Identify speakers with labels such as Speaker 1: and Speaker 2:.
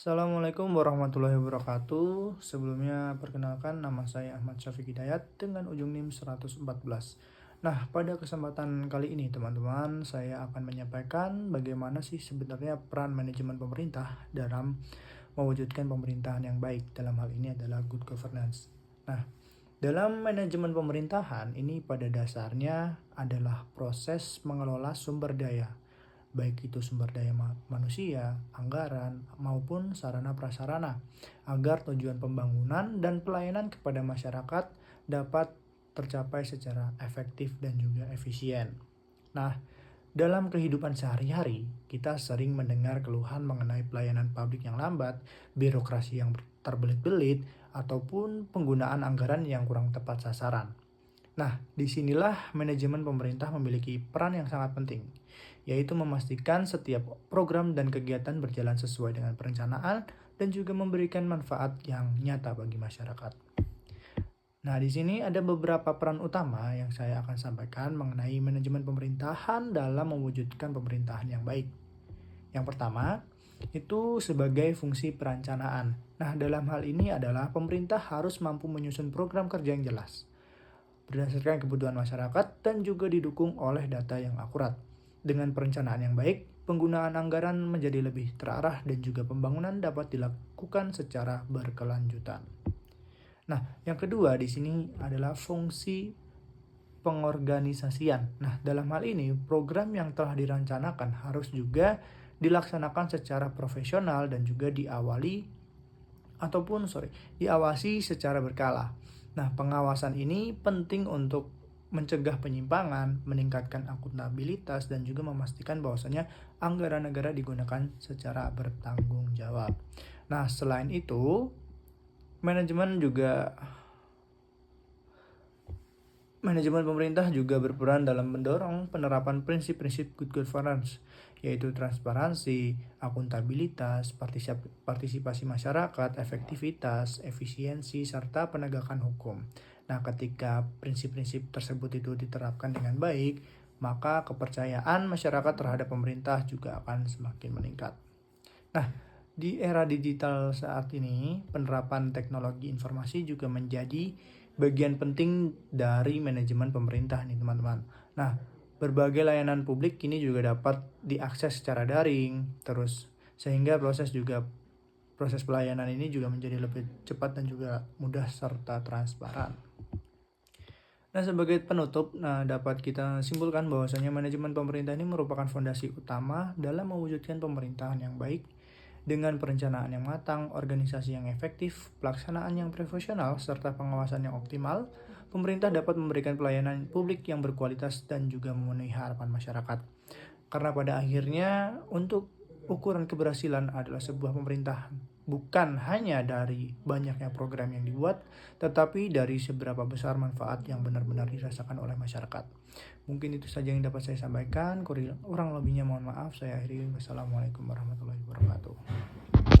Speaker 1: Assalamualaikum warahmatullahi wabarakatuh. Sebelumnya perkenalkan nama saya Ahmad Syafiq Hidayat dengan ujung NIM 114. Nah, pada kesempatan kali ini teman-teman, saya akan menyampaikan bagaimana sih sebenarnya peran manajemen pemerintah dalam mewujudkan pemerintahan yang baik. Dalam hal ini adalah good governance. Nah, dalam manajemen pemerintahan ini pada dasarnya adalah proses mengelola sumber daya, baik itu sumber daya manusia, anggaran, maupun sarana prasarana, agar tujuan pembangunan dan pelayanan kepada masyarakat dapat tercapai secara efektif dan juga efisien. Nah, dalam kehidupan sehari-hari, kita sering mendengar keluhan mengenai pelayanan publik yang lambat, birokrasi yang terbelit-belit, ataupun penggunaan anggaran yang kurang tepat sasaran. Nah, disinilah manajemen pemerintah memiliki peran yang sangat penting, yaitu memastikan setiap program dan kegiatan berjalan sesuai dengan perencanaan dan juga memberikan manfaat yang nyata bagi masyarakat. Nah, di sini ada beberapa peran utama yang saya akan sampaikan mengenai manajemen pemerintahan dalam mewujudkan pemerintahan yang baik. Yang pertama, itu sebagai fungsi perencanaan. Nah, dalam hal ini adalah pemerintah harus mampu menyusun program kerja yang jelas, berdasarkan kebutuhan masyarakat dan juga didukung oleh data yang akurat. Dengan perencanaan yang baik, penggunaan anggaran menjadi lebih terarah dan juga pembangunan dapat dilakukan secara berkelanjutan. Nah, yang kedua di sini adalah fungsi pengorganisasian. Nah, dalam hal ini program yang telah direncanakan harus juga dilaksanakan secara profesional dan juga diawasi secara berkala. Nah, pengawasan ini penting untuk mencegah penyimpangan, meningkatkan akuntabilitas, dan juga memastikan bahwasanya anggaran negara digunakan secara bertanggung jawab. Nah, selain itu, Manajemen pemerintah juga berperan dalam mendorong penerapan prinsip-prinsip good governance, yaitu transparansi, akuntabilitas, partisipasi masyarakat, efektivitas, efisiensi, serta penegakan hukum. Nah, ketika prinsip-prinsip tersebut itu diterapkan dengan baik, maka kepercayaan masyarakat terhadap pemerintah juga akan semakin meningkat. Nah, di era digital saat ini, penerapan teknologi informasi juga menjadi bagian penting dari manajemen pemerintah nih teman-teman. Nah, berbagai layanan publik kini juga dapat diakses secara daring, terus sehingga proses pelayanan ini juga menjadi lebih cepat dan juga mudah serta transparan. Nah, sebagai penutup, dapat kita simpulkan bahwasanya manajemen pemerintah ini merupakan fondasi utama dalam mewujudkan pemerintahan yang baik. Dengan perencanaan yang matang, organisasi yang efektif, pelaksanaan yang profesional, serta pengawasan yang optimal, pemerintah dapat memberikan pelayanan publik yang berkualitas dan juga memenuhi harapan masyarakat. Karena pada akhirnya, untuk ukuran keberhasilan adalah sebuah pemerintahan, bukan hanya dari banyaknya program yang dibuat, tetapi dari seberapa besar manfaat yang benar-benar dirasakan oleh masyarakat. Mungkin itu saja yang dapat saya sampaikan. Kurang lebihnya mohon maaf. Saya akhiri. Wassalamualaikum warahmatullahi wabarakatuh.